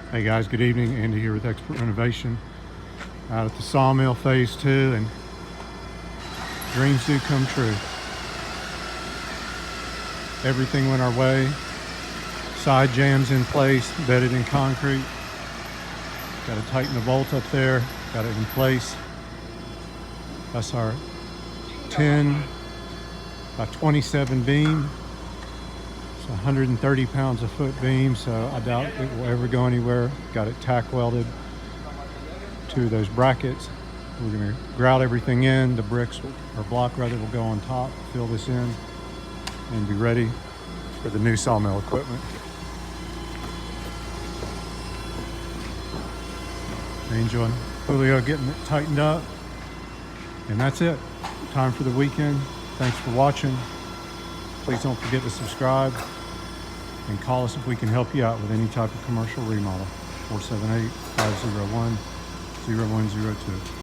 Hey guys, good evening. Andy here with Expert Renovation out at the sawmill phase 2, and dreams do come true. Everything went our way. Side jams in place, bedded in concrete. Got to tighten the bolt up there, got it in place. That's our 10 by 27 beam. It's 130 pounds a foot beam, so I doubt it will ever go anywhere. Got it tack welded to those brackets. We're going to grout everything in. The bricks, or block rather, will go on top, fill this in, and be ready for the new sawmill equipment. Angel and Julio getting it tightened up. And that's it. Time for the weekend. Thanks for watching. Please don't forget to subscribe and call us if we can help you out with any type of commercial remodel. 478-501-0102.